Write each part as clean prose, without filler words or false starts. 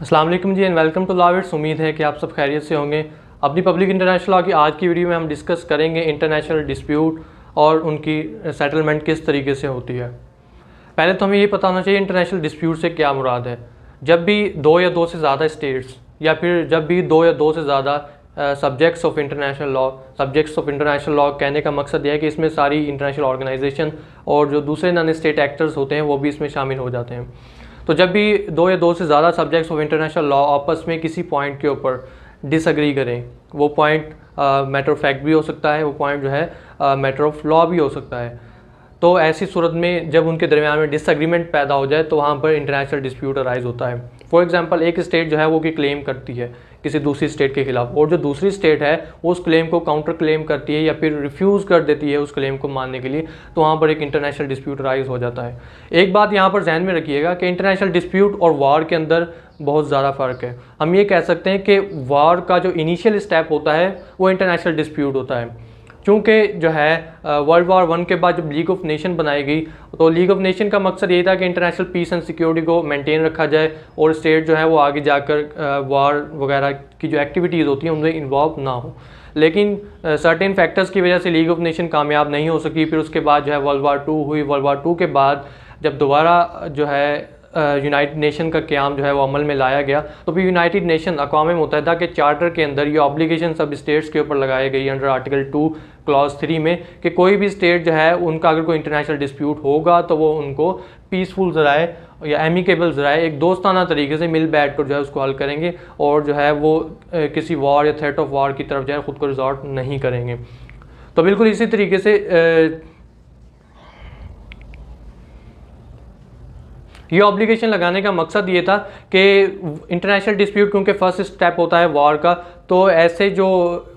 अस्सलाम वालेकुम जी and welcome to law it's. उम्मीद है कि आप सब खैरियत से होंगे। अपनी पब्लिक इंटरनेशनल लॉ की आज की वीडियो में हम डिस्कस करेंगे इंटरनेशनल डिस्प्यूट और उनकी सेटलमेंट किस तरीके से होती है। पहले तो हमें ये पता होना चाहिए इंटरनेशनल डिस्प्यूट से क्या मुराद है। जब भी दो या दो से ज़्यादा स्टेट्स या फिर जब भी दो या दो से ज़्यादा सब्जेक्ट्स ऑफ इंटरनेशनल लॉ कहने का मकसद यह है कि इसमें सारी इंटरनेशनल ऑर्गेनाइजेशन और जो दूसरे नॉन स्टेट एक्टर्स होते हैं वो भी इसमें शामिल हो जाते हैं। तो जब भी दो या दो से ज़्यादा सब्जेक्ट्स ऑफ इंटरनेशनल लॉ आपस में किसी पॉइंट के ऊपर डिसएग्री करें, वो पॉइंट मैटर ऑफ फैक्ट भी हो सकता है, वो पॉइंट जो है मैटर ऑफ लॉ भी हो सकता है। तो ऐसी सूरत में जब उनके दरमियान में डिसएग्रीमेंट पैदा हो जाए तो वहाँ पर इंटरनेशनल डिस्प्यूट अराइज होता है। फॉर एग्जांपल एक स्टेट जो है वो की क्लेम करती है किसी दूसरी स्टेट के खिलाफ, और जो दूसरी स्टेट है वो उस क्लेम को काउंटर क्लेम करती है या फिर रिफ्यूज़ कर देती है उस क्लेम को मानने के लिए, तो वहाँ पर एक इंटरनेशनल डिस्प्यूट अराइज हो जाता है। एक बात यहाँ पर जहन में रखिएगा कि इंटरनेशनल डिस्प्यूट और वार के अंदर बहुत ज़्यादा फ़र्क है। हम ये कह सकते हैं कि वार का जो इनिशियल स्टेप होता है वो इंटरनेशनल डिस्प्यूट होता है। चूँकि जो है वर्ल्ड वार वन के बाद जब लीग ऑफ नेशन बनाई गई तो लीग ऑफ नेशन का मकसद ये था कि इंटरनेशनल पीस एंड सिक्योरिटी को मेंटेन रखा जाए और स्टेट जो है वो आगे जाकर वार वगैरह की जो एक्टिविटीज़ होती हैं उनमें इन्वॉल्व ना हो। लेकिन सर्टेन फैक्टर्स की वजह से लीग ऑफ नेशन कामयाब नहीं हो सकी। फिर उसके बाद जो है वर्ल्ड वार टू हुई। वर्ल्ड वार टू के बाद जब दोबारा जो है यूनाइटेड नेशन का क़याम जो है वो अमल में लाया गया, तो फिर यूनाइटेड नेशन अक़वाम मुत्तहिदा के चार्टर के अंदर ये ऑब्लिगेशन सब स्टेट्स के ऊपर लगाई गई अंडर आर्टिकल 2 क्लॉज 3 में कि कोई भी स्टेट जो है उनका अगर कोई इंटरनेशनल डिस्प्यूट होगा तो वो उनको पीसफुल ज़राए या एमिकेबल ज़राए एक दोस्ताना तरीके से मिल बैठ कर जो है उसको हल करेंगे और जो है वो किसी वॉर या थ्रेट ऑफ वॉर की तरफ जो है ख़ुद को रिजॉर्ट नहीं करेंगे। तो बिल्कुल इसी तरीके से ये ऑब्लिगेशन लगाने का मकसद ये था कि इंटरनेशनल डिस्प्यूट क्योंकि फर्स्ट स्टेप होता है वॉर का, तो ऐसे जो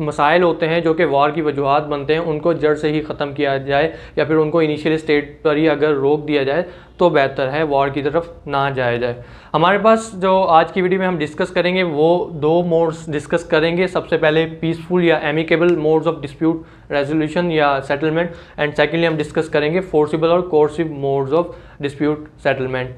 मसाइल होते हैं जो कि वॉर की वजूहत बनते हैं उनको जड़ से ही ख़त्म किया जाए या फिर उनको इनिशियल स्टेट पर ही अगर रोक दिया जाए तो बेहतर है, वॉर की तरफ ना जाया जाए। हमारे पास जो आज की वीडियो में हम डिस्कस करेंगे वो दो मोड्स डिस्कस करेंगे। सबसे पहले पीसफुल या amicable modes of dispute resolution या सेटलमेंट, एंड सेकेंडली हम डिस्कस करेंगे फोर्सिबल और coercive modes of dispute settlement.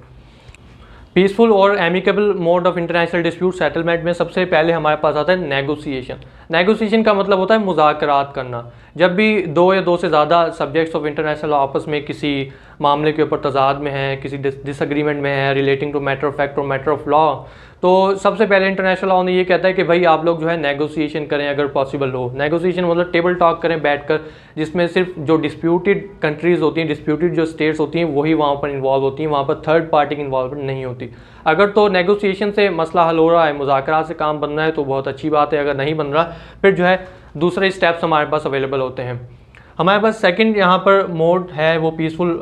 Peaceful और amicable mode of international dispute settlement में सबसे पहले हमारे पास आता है नेगोशिएशन। नेगोशिएशन का मतलब होता है मुज़ाकरात करना। जब भी दो या दो से ज़्यादा सब्जेक्ट्स ऑफ इंटरनेशनल आपस में किसी मामले के ऊपर तजाद में हैं, किसी डिसएग्रीमेंट में है relating to matter of fact और मैटर ऑफ लॉ, तो सबसे पहले इंटरनेशनल लॉ ने ये कहता है कि भाई आप लोग जो है नेगोशिएशन करें अगर पॉसिबल हो। नेगोशिएशन मतलब टेबल टॉक करें बैठकर, जिसमें सिर्फ जो डिस्प्यूटेड कंट्रीज़ होती हैं, डिस्प्यूटेड जो स्टेट्स होती हैं वही वहाँ पर इन्वॉल्व होती हैं, वहाँ पर थर्ड पार्टी की इन्वॉल्वमेंट नहीं होती। अगर तो नेगोशिएशन से मसला हल हो रहा है, मुज़ाकरात से काम बन रहा है तो बहुत अच्छी बात है। अगर नहीं बन रहा फिर जो है दूसरे स्टेप्स हमारे पास अवेलेबल होते हैं। हमारे पास सेकंड यहाँ पर मोड है वो पीसफुल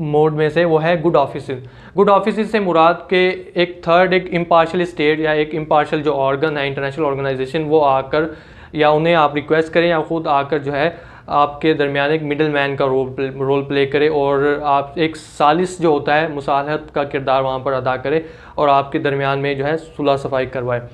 मोड में से वो है गुड ऑफिसेस। गुड ऑफिसेस से मुराद के एक थर्ड एक इम्पार्शियल स्टेट या एक इम्पार्शियल जो ऑर्गन है इंटरनेशनल ऑर्गेनाइजेशन वो आकर या उन्हें आप रिक्वेस्ट करें या ख़ुद आकर जो है आपके दरमियान एक मिडल मैन का रोल प्ले करे और आप एक सालिस जो होता है मुसालहत का किरदार वहाँ पर अदा करे और आपके दरमियान में जो है सुलह सफाई करवाए।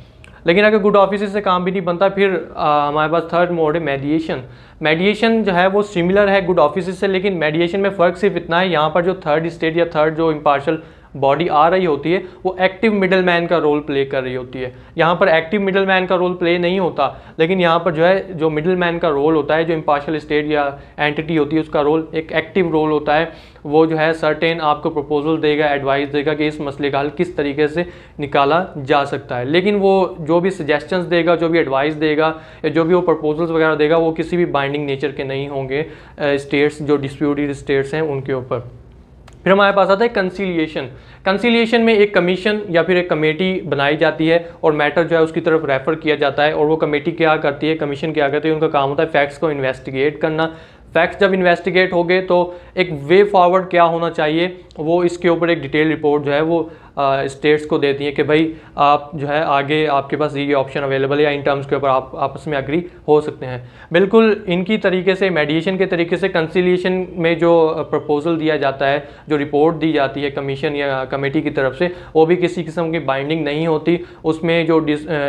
लेकिन अगर गुड ऑफिस से काम भी नहीं बनता फिर हमारे पास थर्ड मोड है मेडिएशन। मेडिएशन जो है वो सिमिलर है गुड ऑफिस से, लेकिन मेडिएशन में फ़र्क सिर्फ इतना है यहाँ पर जो थर्ड स्टेट या थर्ड जो इम्पार्शियल बॉडी आ रही होती है वो एक्टिव मिडल मैन का रोल प्ले कर रही होती है। यहाँ पर एक्टिव मिडल मैन का रोल प्ले नहीं होता, लेकिन यहाँ पर जो है जो मिडल मैन का रोल होता है, जो इम्पार्शियल स्टेट या एंटिटी होती है उसका रोल एक एक्टिव रोल होता है। वो जो है सर्टेन आपको प्रपोजल देगा, एडवाइस देगा कि इस मसले का हल किस तरीके से निकाला जा सकता है। लेकिन वो जो भी सजेशंस देगा, जो भी एडवाइस देगा या जो भी वो प्रपोजल्स वगैरह देगा वो किसी भी बाइंडिंग नेचर के नहीं होंगे स्टेट्स जो डिस्प्यूटेड स्टेट्स हैं उनके ऊपर। फिर हमारे पास आता है कंसीलिएशन। कंसीलिएशन में एक कमीशन या फिर एक कमेटी बनाई जाती है और मैटर जो है उसकी तरफ रेफ़र किया जाता है और वो कमेटी क्या करती है, कमीशन क्या करती है, उनका काम होता है फैक्ट्स को इन्वेस्टिगेट करना। फैक्ट्स जब इन्वेस्टिगेट हो गए तो एक वे फॉरवर्ड क्या होना चाहिए वो इसके ऊपर एक डिटेल रिपोर्ट जो है वो स्टेट्स को देती है कि भाई आप जो है आगे आपके पास ये ऑप्शन अवेलेबल है या इन टर्म्स के ऊपर आप आपस में अग्री हो सकते हैं। बिल्कुल इनकी तरीके से मेडिएशन के तरीके से कंसीलिएशन में जो प्रपोजल दिया जाता है, जो रिपोर्ट दी जाती है कमीशन या कमेटी की तरफ से, वो भी किसी किस्म की बाइंडिंग नहीं होती। उसमें जो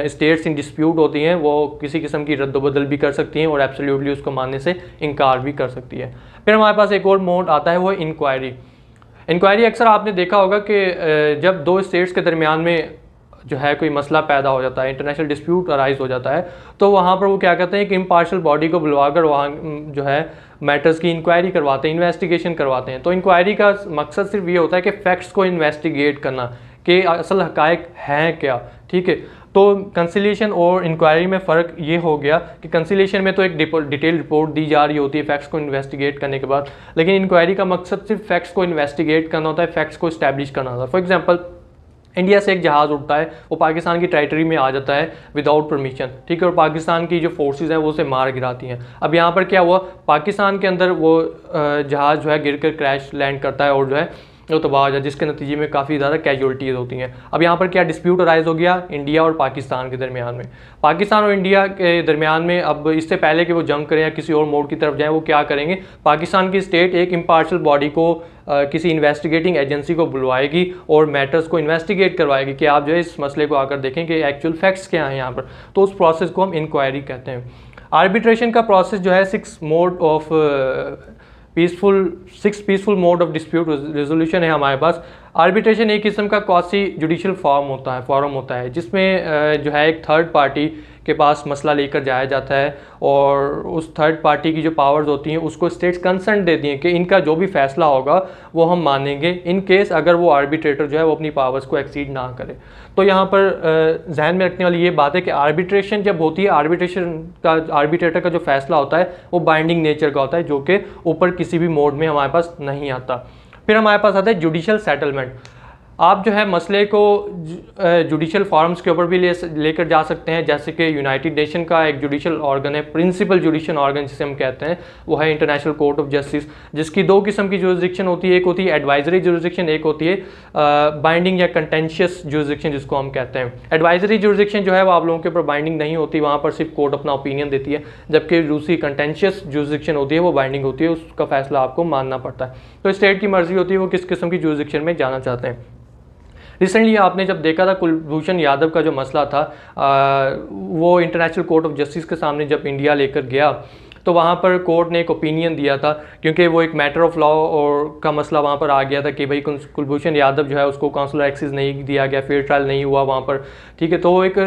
स्टेट्स इन डिस्प्यूट होती हैं वो किसी किस्म की रद्द-बदल भी कर सकती हैं और एब्सोल्युटली उसको मानने से इनकार भी कर सकती है। फिर हमारे पास एक और मोड आता है वो इंक्वायरी। इंक्वायरी अक्सर आपने देखा होगा कि जब दो स्टेट्स के दरमियान में जो है कोई मसला पैदा हो जाता है, इंटरनेशनल डिस्प्यूट अराइज हो जाता है, तो वहाँ पर वो क्या कहते हैं कि इम्पार्शियल बॉडी को बुलवाकर वहाँ जो है मैटर्स की इंक्वायरी करवाते हैं, इन्वेस्टिगेशन करवाते हैं। तो इंक्वायरी का मकसद सिर्फ ये होता है कि फैक्ट्स को इन्वेस्टिगेट करना कि असल हकायक हैं क्या, ठीक है। तो कंसिलिएशन और इंक्वायरी में फ़र्क ये हो गया कि कंसिलिएशन में तो एक डिटेल रिपोर्ट दी जा रही होती है फैक्ट्स को इन्वेस्टिगेट करने के बाद, लेकिन इंक्वायरी का मकसद सिर्फ फैक्ट्स को इन्वेस्टिगेट करना होता है, फैक्ट्स को इस्टेब्लिश करना होता है। फॉर एग्जांपल, इंडिया से एक जहाज़ उठता है, वो पाकिस्तान की टेरिटरी में आ जाता है विदाउट परमिशन, ठीक है, और पाकिस्तान की जो फोर्सेस हैं वो उसे मार गिराती हैं। अब यहाँ पर क्या हुआ, पाकिस्तान के अंदर वो जहाज़ जो है गिर कर क्रैश लैंड करता है और जो है वो तबाह हो जाए, जिसके नतीजे में काफ़ी ज़्यादा कैजुअलिटीज़ होती हैं। अब यहाँ पर क्या डिस्प्यूट अराइज हो गया इंडिया और पाकिस्तान के दरमियान में। पाकिस्तान और इंडिया के दरमियान में अब इससे पहले कि वो जंग करें या किसी और मोड की तरफ जाएं, वो क्या करेंगे, पाकिस्तान की स्टेट एक इम्पार्शियल बॉडी को किसी इन्वेस्टिगेटिंग एजेंसी को बुलवाएगी और मैटर्स को इन्वेस्टिगेट करवाएगी कि आप जो है इस मसले को आकर देखें कि एक्चुअल फैक्ट्स क्या हैं यहाँ पर। तो उस प्रोसेस को हम इंक्वायरी कहते हैं। आर्बिट्रेशन का प्रोसेस जो है six peaceful mode of dispute resolution है हमारे पास। आर्बिट्रेशन एक किस्म का क्वासी जुडिशियल फॉरम होता है जिसमें जो है एक थर्ड पार्टी के पास मसला लेकर जाया जाता है और उस थर्ड पार्टी की जो पावर्स होती हैं उसको स्टेट्स कंसर्न देती हैं कि इनका जो भी फैसला होगा वो हम मानेंगे, इन केस अगर वो आर्बिट्रेटर जो है वो अपनी पावर्स को एक्सीड ना करे। तो यहाँ पर जहन में रखने वाली ये बात है कि आर्बिट्रेशन जब होती है, आर्बिट्रेटर का जो फैसला होता है वो बाइंडिंग नेचर का होता है, जो कि ऊपर किसी भी मोड में हमारे पास नहीं आता। फिर हमारे पास आता है जुडिशियल सेटलमेंट। आप जो है मसले को जुडिशियल फॉरम्स के ऊपर भी लेकर जा सकते हैं, जैसे कि यूनाइटेड नेशन का एक जुडिशियल ऑर्गन है, प्रिंसिपल जुडिशियल ऑर्गन जिसे हम कहते हैं, वो है इंटरनेशनल कोर्ट ऑफ जस्टिस, जिसकी दो किस्म की जुरिसडिक्शन होती है। एक होती है एडवाइजरी जुरिसडिक्शन, एक होती है बाइंडिंग या कंटेंशियस जुरिसडिक्शन जिसको हम कहते हैं। एडवाइजरी जुरिसडिक्शन जो है वो आप लोगों के ऊपर बाइंडिंग नहीं होती, वहाँ पर सिर्फ कोर्ट अपना ओपिनियन देती है, जबकि दूसरी कंटेंशियस जुरिसडिक्शन होती है वो बाइंडिंग होती है, उसका फैसला आपको मानना पड़ता है। तो स्टेट की मर्जी होती है वो किस किस्म की जुरिसडिक्शन में जाना चाहते हैं। रिसेंटली आपने जब देखा था कुलभूषण यादव का जो मसला था, वो इंटरनेशनल कोर्ट ऑफ जस्टिस के सामने जब इंडिया लेकर गया तो वहाँ पर कोर्ट ने एक ओपिनियन दिया था, क्योंकि वो एक मैटर ऑफ लॉ और का मसला वहाँ पर आ गया था कि भाई कुलभूषण यादव जो है उसको काउंसलर एक्सेस नहीं दिया गया, फेयर ट्रायल नहीं हुआ वहाँ पर, ठीक है। तो एक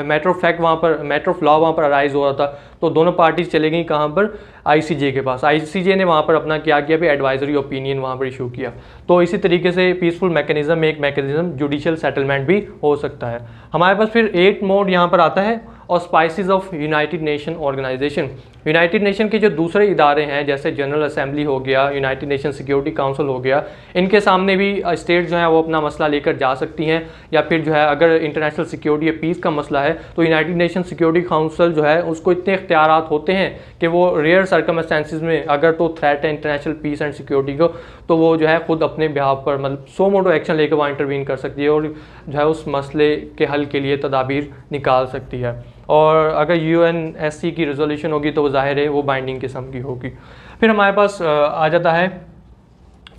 मैटर ऑफ फैक्ट वहाँ पर, मैटर ऑफ लॉ वहाँ पर अराइज हो रहा था। तो दोनों पार्टीज चले गई कहाँ पर, ICJ के पास। ICJ ने वहाँ पर अपना क्या किया, भी एडवाइजरी ओपिनियन वहाँ पर इशू किया। तो इसी तरीके से पीसफुल मैकेनिज्म में एक मैकेनिज्म जुडिशियल सेटलमेंट भी हो सकता है। हमारे पास फिर 8 मोड यहाँ पर आता है, auspices of United Nation Organization. United Nation के जो दूसरे इदारे हैं जैसे जनरल असेंबली हो गया, यूनाइटेड नेशन सिक्योरिटी काउंसिल हो गया, इनके सामने भी स्टेट जो है वो अपना मसला लेकर जा सकती हैं, या फिर जो है अगर इंटरनेशनल सिक्योरिटी या पीस का मसला है तो यूनाइटेड नेशन सिक्योरिटी काउंसिल जो है उसको इतने इख्तियारात होते हैं कि वो रेयर सर्कमस्टेंसेस में अगर तो थ्रेट है इंटरनेशनल पीस एंड सिक्योरिटी को, तो वो जो है खुद अपने बिहाफ पर मतलब सो मोटो एक्शन लेकर वहाँ इंटरवीन कर सकती है और जो है उस मसले के हल के लिए तदाबीर निकाल सकती है। और अगर UNSC की रेजोल्यूशन होगी तो वो जाहिर है वो बाइंडिंग किस्म की होगी। फिर हमारे पास आ जाता है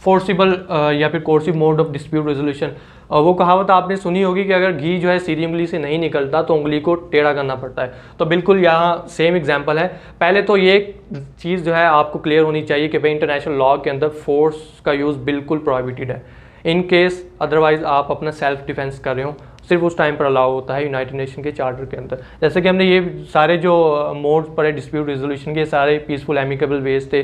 फोर्सिबल या फिर coercive mode of dispute resolution. वो कहावत आपने सुनी होगी कि अगर घी जो है सीधी उंगली से नहीं निकलता तो उंगली को टेढ़ा करना पड़ता है। तो बिल्कुल यहाँ सेम एग्जांपल है। पहले तो ये चीज़ जो है आपको क्लियर होनी चाहिए कि भाई इंटरनेशनल लॉ के अंदर फोर्स का यूज़ बिल्कुल प्रोहिबिटेड है। इन केस अदरवाइज आप अपना सेल्फ डिफेंस कर रहे हो, सिर्फ उस टाइम पर अलाउ होता है यूनाइटेड नेशन के चार्टर के अंदर। जैसे कि हमने ये सारे जो मोड्स पर है डिस्प्यूट रेजोल्यूशन के, सारे पीसफुल एमिकेबल वेज थे,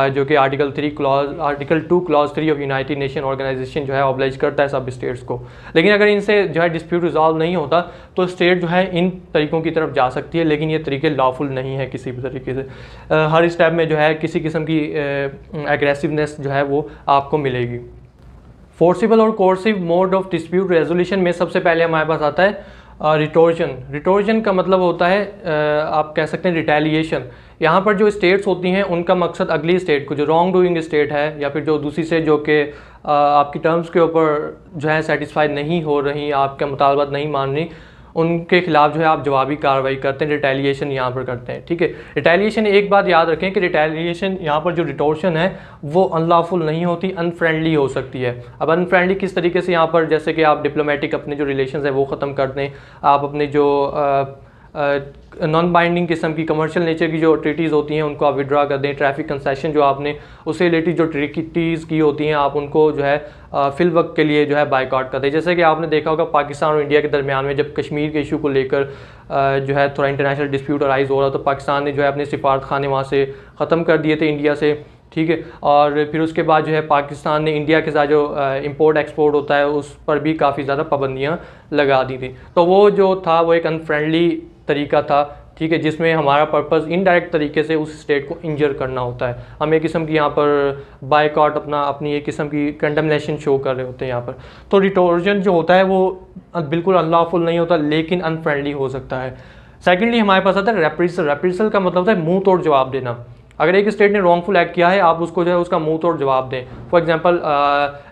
जो कि article 2 clause 3 of United Nation Organization जो है ऑब्लाइज करता है सब स्टेट्स को। लेकिन अगर इनसे जो है डिस्प्यूट रिजॉल्व नहीं होता तो स्टेट जो है इन तरीक़ों की तरफ जा सकती है, लेकिन ये तरीके लॉफुल नहीं है किसी भी तरीके से। हर स्टेप में जो है किसी किस्म की एग्रेसिवनेस जो है वो आपको मिलेगी। फोर्सिबल और coercive mode of dispute resolution में सबसे पहले हमारे पास आता है रिटोर्जन। रिटोर्जन का मतलब होता है आप कह सकते हैं रिटेलिएशन। यहाँ पर जो स्टेट्स होती हैं उनका मकसद अगली स्टेट को, जो रॉन्ग डूइंग स्टेट है या फिर जो दूसरी से जो कि आपकी टर्म्स के ऊपर जो है सेटिस्फाइड नहीं हो रही, आपके मुतालबात नहीं मान रही, उनके खिलाफ जो है आप जवाबी कार्रवाई करते हैं, रिटेलिएशन यहाँ पर करते हैं, ठीक है। रिटेलिएशन एक बात याद रखें कि रिटेलिएशन यहाँ पर जो रिटोर्शन है वो अनलॉफुल नहीं होती, अनफ्रेंडली हो सकती है। अब अनफ्रेंडली किस तरीके से, यहाँ पर जैसे कि आप डिप्लोमेटिक अपने जो रिलेशंस है वो ख़त्म कर दें, आप अपने जो नॉन बाइंडिंग किस्म की कमर्शियल नेचर की जो ट्रीटीज़ होती हैं उनको आप विड्रा कर दें। ट्रैफिक कंसेशन जो आपने उससे रिलेटेड जो ट्रीटीज़ की होती हैं आप उनको जो है फिल वक्त के लिए जो है बाइकआउट कर दें। जैसे कि आपने देखा होगा पाकिस्तान और इंडिया के दरमियान में जब कश्मीर के इशू को लेकर जो है थोड़ा इंटरनेशनल डिस्प्यूट अराइज हो रहा तो पाकिस्तान ने जो है अपने सिफारत खाने वहाँ से ख़त्म कर दिए थे इंडिया से, ठीक है। और फिर उसके बाद जो है पाकिस्तान ने इंडिया के साथ जो इंपोर्ट एक्सपोर्ट होता है उस पर भी काफ़ी ज़्यादा पाबंदियाँ लगा दी थी। तो वो जो था वो एक अनफ्रेंडली तरीका था, ठीक है, जिसमें हमारा पर्पस इनडायरेक्ट तरीके से उस स्टेट को इंजर करना होता है। हम एक किस्म की यहाँ पर बाइकआउट अपनी एक किस्म की कंडमनेशन शो कर रहे होते हैं यहाँ पर। तो रिटोर्जन जो होता है वो बिल्कुल अनलॉफुल नहीं होता लेकिन अनफ्रेंडली हो सकता है। सेकेंडली हमारे पास आता है रेप्रिसल। रेप्रिसल का मतलब होता है मुंह तोड़ जवाब देना। अगर एक स्टेट ने रॉन्गफुल एक्ट किया है आप उसको जो है उसका मुंह तोड़ जवाब दें। फॉर एग्जांपल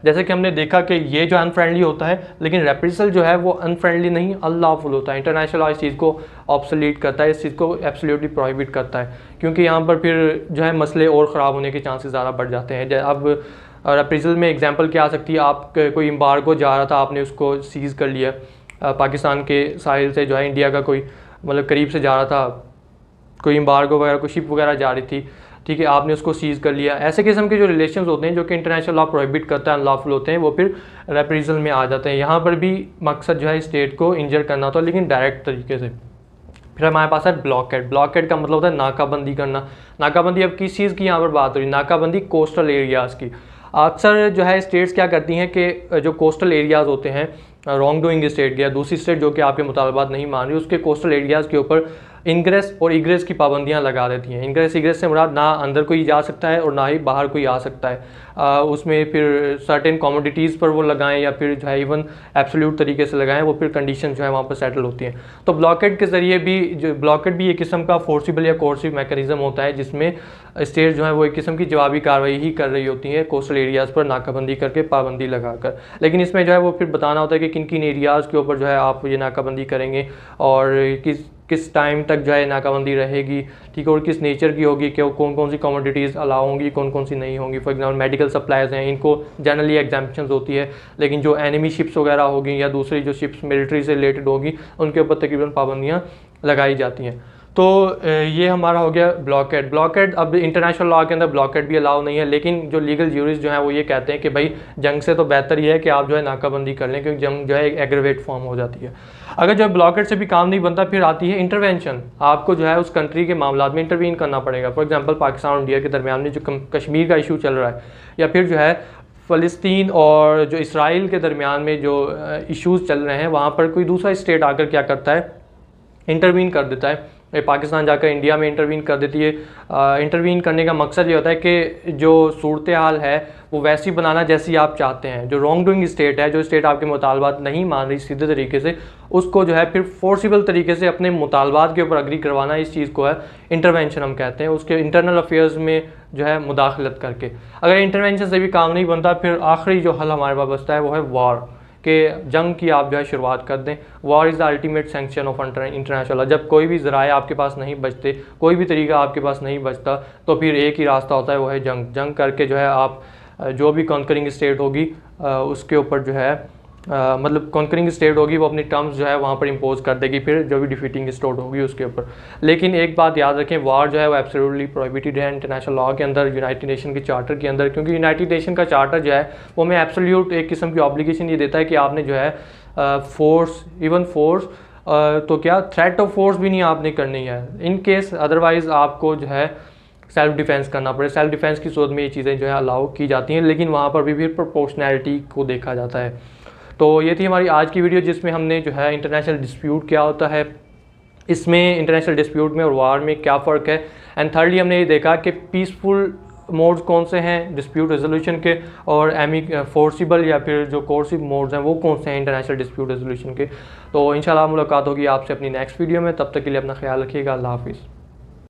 जैसे कि हमने देखा कि ये जो अनफ्रेंडली होता है लेकिन रेप्रिसल जो है वो अनफ्रेंडली नहीं अनलॉफुल होता है। इंटरनेशनल लॉ इस चीज़ को ऑब्सोलीट करता है, इस चीज़ को एब्सोल्युटली प्रोहिबिट करता है, क्योंकि यहाँ पर फिर जो है मसले और ख़राब होने के चांसेस ज़्यादा बढ़ जाते हैं। अब रेप्रिसल में एग्जाम्पल क्या आ सकती है, आप कोई एम्बार्गो जा रहा था आपने उसको सीज़ कर लिया, पाकिस्तान के साहिल से जो है इंडिया का कोई मतलब करीब से जा रहा था, कोई एम्बार्गो वगैरह कोई शिप वगैरह जा रही थी, ठीक है, आपने उसको सीज़ कर लिया। ऐसे किस्म के जो रिलेशंस होते हैं जो कि इंटरनेशनल लॉ प्रोहिबिट करता है, अनलॉफुल होते हैं, वो फिर रेप्रिसल में आ जाते हैं। यहाँ पर भी मकसद जो है स्टेट को इंजर करना होता है लेकिन डायरेक्ट तरीके से। फिर हमारे पास है ब्लॉकेड। ब्लॉकेड का मतलब होता है नाकाबंदी करना। नाकाबंदी अब किस चीज़ की यहाँ पर बात हो रही है, नाकाबंदी कोस्टल एरियाज़ की। अक्सर जो है स्टेट्स क्या करती हैं कि जो कोस्टल एरियाज़ होते हैं, रॉन्ग डूइंग स्टेट या दूसरी स्टेट जो कि आपके मुतालबात नहीं मान रही, उसके कोस्टल एरियाज़ के ऊपर इनग्रेस और इग्रेस की पाबंदियां लगा देती हैं। इनग्रेस इग्रेस से मुराद ना अंदर कोई जा सकता है और ना ही बाहर कोई आ सकता है। उसमें फिर सर्टेन कमोडिटीज़ पर वो लगाएं या फिर जो है इवन एब्सोल्यूट तरीके से लगाएं, वो फिर कंडीशन जो है वहाँ पर सेटल होती हैं। तो ब्लॉकेड के ज़रिए भी जो ब्लॉकेड भी एक किस्म का फोर्सिबल या कोर्सिव मैकेनिज्म होता है जिसमें स्टेट जो है वो एक किस्म की जवाबी कार्रवाई ही कर रही होती है कोस्टल एरियाज़ पर नाकाबंदी करके, पाबंदी लगाकर। लेकिन इसमें जो है वो फिर बताना होता है कि किन किन एरियाज़ के ऊपर जो है आप ये नाकाबंदी करेंगे और किस टाइम तक जो है नाकाबंदी रहेगी, ठीक है, और किस नेचर की होगी, कि कौन कौन सी कमोडिटीज़ अलाउ होंगी, कौन कौन सी नहीं होंगी। फॉर एग्जांपल मेडिकल सप्लाईज हैं, इनको जनरली एग्जाम्पशंस होती है, लेकिन जो एनिमी शिप्स वगैरह होगी या दूसरी जो शिप्स मिलिट्री से रिलेटेड होगी उनके ऊपर तकरीबन पाबंदियाँ लगाई जाती हैं। तो ये हमारा हो गया ब्लॉकेड। ब्लॉकेड अब इंटरनेशनल लॉ के अंदर ब्लॉकेड भी अलाउ नहीं है, लेकिन जो लीगल ज्यूरिस्ट जो है वो ये कहते हैं कि भाई जंग से तो बेहतर ये है कि आप जो है नाकाबंदी कर लें, क्योंकि जंग जो है एक एग्रेवेट फॉर्म हो जाती है। अगर जो ब्लॉकेड से भी काम नहीं बनता फिर आती है इंटरवेंशन। आपको जो है उस कंट्री के मामला में इंटरवीन करना पड़ेगा। फॉर एग्जाम्पल पाकिस्तान और इंडिया के दरमियान में जो कश्मीर का इशू चल रहा है, या फिर जो है फ़लस्तीन और जो इसराइल के दरमियान में जो इश्यूज़ चल रहे हैं, वहाँ पर कोई दूसरा स्टेट आकर क्या करता है, इंटरवीन कर देता है। पाकिस्तान जाकर इंडिया में इंटरवीन कर देती है। इंटरवीन करने का मकसद ये होता है कि जो सूरत हाल है वो वैसी बनाना जैसी आप चाहते हैं। जो रॉन्ग डूइंग स्टेट है, जो स्टेट आपके मुतालबात नहीं मान रही सीधे तरीके से, उसको जो है फिर फोर्सिबल तरीके से अपने मुतालबात के ऊपर अग्री करवाना, इस चीज़ को है इंटरवेंशन हम कहते हैं। उसके इंटरनल अफेयर्स में जो है मुदाखलत करके। अगर इंटरवेंशन से भी काम नहीं बनता फिर आखिरी जो हल हमारे पास बचता है वो है वॉर, कि जंग की आप जो है शुरुआत कर दें। War is the ultimate sanction of international. जब कोई भी ज़राए आपके पास नहीं बचते, कोई भी तरीका आपके पास नहीं बचता, तो फिर एक ही रास्ता होता है, वो है जंग। जंग करके जो है आप जो भी कॉन्करिंग स्टेट होगी उसके ऊपर जो है मतलब कॉन्करिंग स्टेट होगी वो अपनी टर्म्स जो है वहाँ पर इम्पोज कर देगी, फिर जो भी डिफीटिंग स्टेट होगी उसके ऊपर। लेकिन एक बात याद रखें, वार जो है वो एब्सोल्युटली प्रोहिबिटेड है इंटरनेशनल लॉ के अंदर, यूनाइटेड नेशन के चार्टर के अंदर। क्योंकि यूनाइटेड नेशन का चार्टर जो है वो हमें एब्सोल्यूट एक किस्म की ऑब्लिगेशन ये देता है कि आपने जो है फोर्स, इवन फोर्स तो क्या थ्रेट ऑफ फोर्स भी नहीं आपने करनी है, इन केस अदरवाइज़ आपको जो है सेल्फ डिफेंस करना पड़े। सेल्फ डिफेंस की सूरत में ये चीज़ें जो है अलाउ की जाती हैं, लेकिन वहाँ पर भी फिर प्रोपोर्शनैलिटी को देखा जाता है। तो ये थी हमारी आज की वीडियो, जिसमें हमने जो है इंटरनेशनल डिस्प्यूट क्या होता है, इसमें इंटरनेशनल डिस्प्यूट में और वार में क्या फ़र्क है, एंड थर्डली हमने ये देखा कि पीसफुल मोड्स कौन से हैं डिस्प्यूट रेजोल्यूशन के, और फोर्सिबल या फिर जो कोर्सिव मोड्स हैं वो कौन से हैं इंटरनेशनल डिस्प्यूट रेजोल्यूशन के। तो इंशाल्लाह मुलाकात होगी आपसे अपनी नेक्स्ट वीडियो में। तब तक के लिए अपना ख्याल रखिएगा। अल्लाह हाफिज़।